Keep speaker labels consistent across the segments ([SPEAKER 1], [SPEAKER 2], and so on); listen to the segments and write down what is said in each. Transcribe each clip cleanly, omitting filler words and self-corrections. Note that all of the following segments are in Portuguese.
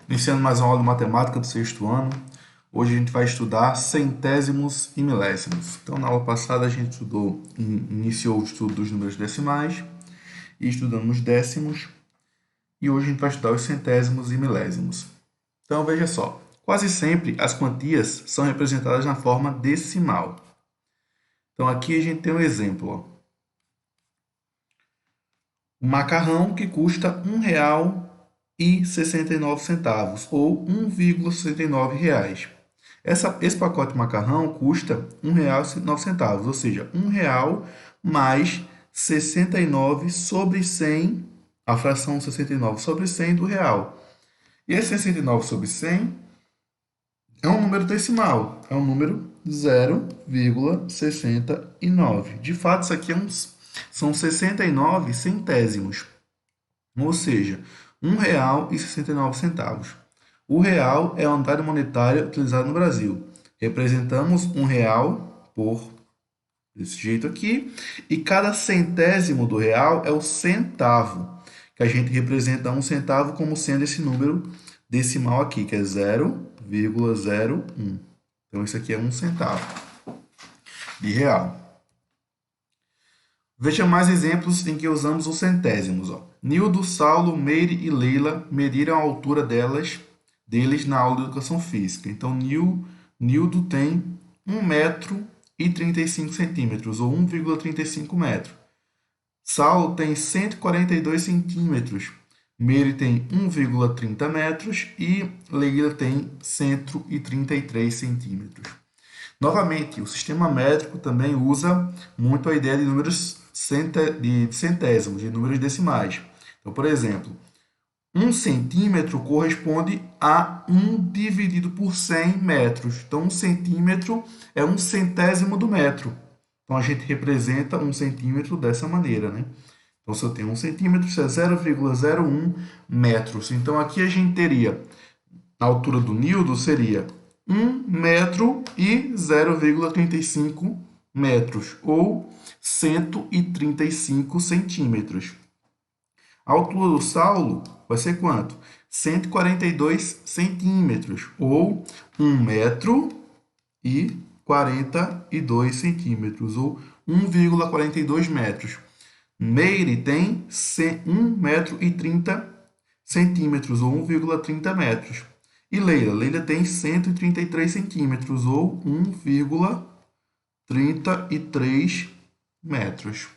[SPEAKER 1] Iniciando mais uma aula de matemática do sexto ano. Hoje a gente vai estudar centésimos e milésimos. Então, na aula passada a gente iniciou o estudo dos números decimais e estudamos décimos. E hoje a gente vai estudar os centésimos e milésimos. Então, veja só. Quase sempre as quantias são representadas na forma decimal. Então, aqui a gente tem um exemplo. Um macarrão que custa R$ 1,69 ou R$ 1,69. Esse pacote de macarrão custa R$ 1,09, ou seja, R$ 1 mais 69 sobre 100, a fração 69 sobre 100 do real. E esse 69 sobre 100 é um número decimal, é um número 0,69. De fato, isso aqui são 69 centésimos, ou seja, R$ 1,69. O real é a unidade monetária utilizada no Brasil. Representamos R$ 1 por desse jeito aqui, e cada centésimo do real é o centavo, que a gente representa um centavo como sendo esse número decimal aqui, que é 0,01. Então, isso aqui é um centavo de real. Veja mais exemplos em que usamos os centésimos. Nildo, Saulo, Meire e Leila mediram a altura deles na aula de educação física. Então, Nildo tem 1,35 m ou 1,35 metros. Saulo tem 142 centímetros. Meire tem 1,30 metros e Leila tem 133 centímetros. Novamente, o sistema métrico também usa muito a ideia de números de centésimos, de números decimais. Então, por exemplo, 1 centímetro corresponde a 1 dividido por 100 metros. Então, 1 centímetro é 1 centésimo do metro. Então, a gente representa 1 centímetro dessa maneira, né? Então, se eu tenho 1 centímetro, isso é 0,01 metros. Então, aqui a gente teria, a altura do Nildo seria 1 metro e 0,35 metros, ou 135 centímetros. A altura do Saulo vai ser quanto? 142 centímetros, ou 1 metro e 42 centímetros, ou 1,42 metros. Meire tem 1 metro e 30 centímetros, ou 1,30 metros. E Leila tem 133 centímetros, ou 1,33 metros.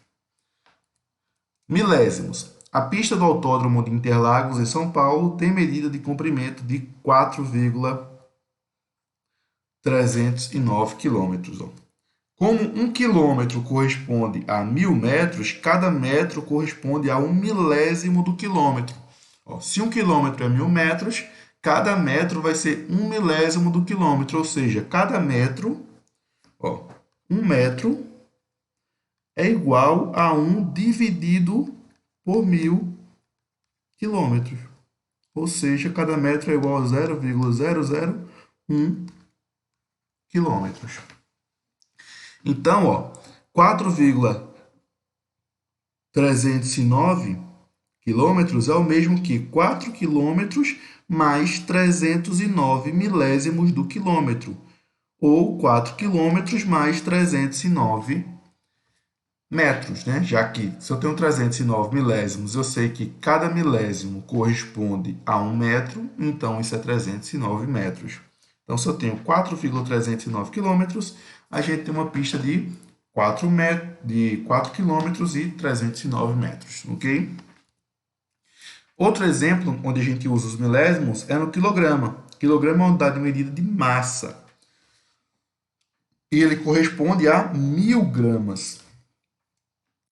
[SPEAKER 1] Milésimos. A pista do Autódromo de Interlagos, em São Paulo, tem medida de comprimento de 4,309 km. Como 1 quilômetro corresponde a 1.000 metros, cada metro corresponde a 1 milésimo do quilômetro. Se 1 quilômetro é 1.000 metros, cada metro vai ser 1 milésimo do quilômetro, ou seja, cada metro, 1 metro é igual a 1 dividido por 1.000 quilômetros. Ou seja, cada metro é igual a 0,001 quilômetros. Então, 4,309 quilômetros é o mesmo que 4 quilômetros mais 309 milésimos do quilômetro, ou 4 quilômetros mais 309 metros, né? Já que se eu tenho 309 milésimos, eu sei que cada milésimo corresponde a 1 metro, então isso é 309 metros. Então, se eu tenho 4,309 quilômetros, a gente tem uma pista de 4 quilômetros e 309 metros, ok? Outro exemplo onde a gente usa os milésimos é no quilograma. Quilograma é uma unidade de medida de massa. E ele corresponde a 1.000 gramas.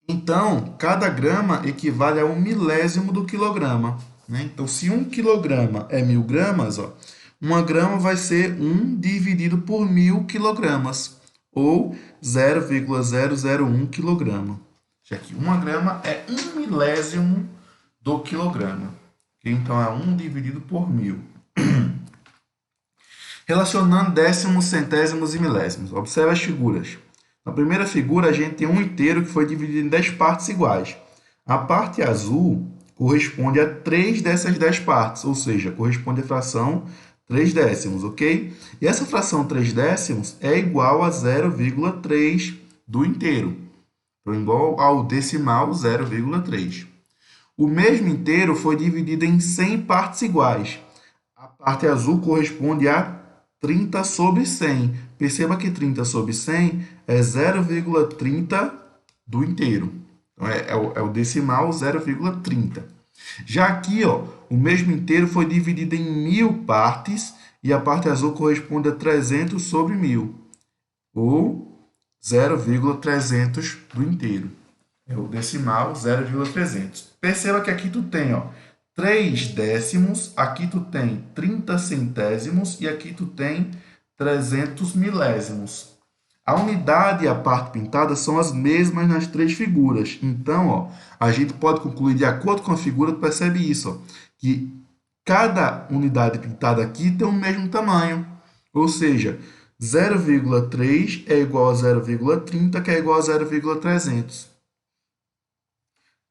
[SPEAKER 1] Então, cada grama equivale a 1 milésimo do quilograma, né? Então, se 1 quilograma é 1.000 gramas, 1 grama vai ser 1 dividido por 1.000 quilogramas, ou 0,001 quilograma. Já que 1 grama é 1 milésimo do quilograma. Então, é 1 dividido por 1.000. Relacionando décimos, centésimos e milésimos. Observe as figuras. Na primeira figura, a gente tem um inteiro que foi dividido em 10 partes iguais. A parte azul corresponde a 3 dessas 10 partes, ou seja, corresponde à fração 3 décimos, ok? E essa fração 3 décimos é igual a 0,3 do inteiro, então igual ao decimal 0,3. O mesmo inteiro foi dividido em 100 partes iguais. A parte azul corresponde a 30 sobre 100. Perceba que 30 sobre 100 é 0,30 do inteiro. Então, é o decimal 0,30. Já aqui, ó, o mesmo inteiro foi dividido em 1000 partes e a parte azul corresponde a 300 sobre 1000, ou 0,300 do inteiro. É o decimal 0,300. Perceba que aqui tu tem, ó, 3 décimos, aqui tu tem 30 centésimos e aqui tu tem 300 milésimos. A unidade e a parte pintada são as mesmas nas três figuras. Então, ó, a gente pode concluir de acordo com a figura, tu percebe isso, ó, que cada unidade pintada aqui tem o mesmo tamanho. Ou seja, 0,3 é igual a 0,30, que é igual a 0,300.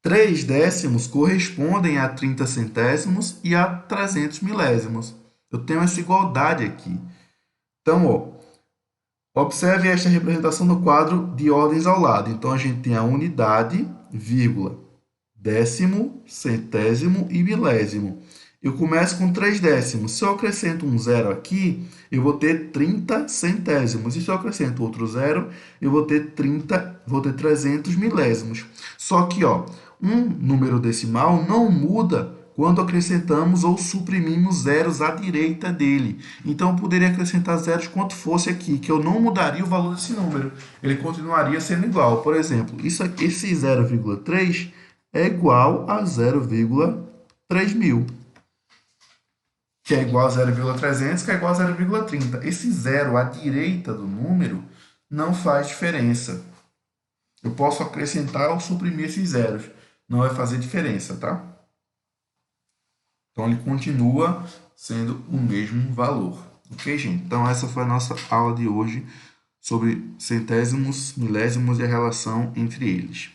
[SPEAKER 1] 3 décimos correspondem a 30 centésimos e a 300 milésimos. Eu tenho essa igualdade aqui. Então, ó, observe esta representação no quadro de ordens ao lado. Então, a gente tem a unidade, vírgula, décimo, centésimo e milésimo. Eu começo com 3 décimos. Se eu acrescento um zero aqui, eu vou ter 30 centésimos. E se eu acrescento outro zero, eu vou ter 300 milésimos. Só que, ó, um número decimal não muda quando acrescentamos ou suprimimos zeros à direita dele. Então, eu poderia acrescentar zeros quanto fosse aqui, que eu não mudaria o valor desse número. Ele continuaria sendo igual. Por exemplo, esse 0,3 é igual a 0,3000, que é igual a 0,300, que é igual a 0,30. Esse zero à direita do número não faz diferença. Eu posso acrescentar ou suprimir esses zeros. Não vai fazer diferença, tá? Então, ele continua sendo o mesmo valor. Ok, gente? Então, essa foi a nossa aula de hoje sobre centésimos, milésimos e a relação entre eles.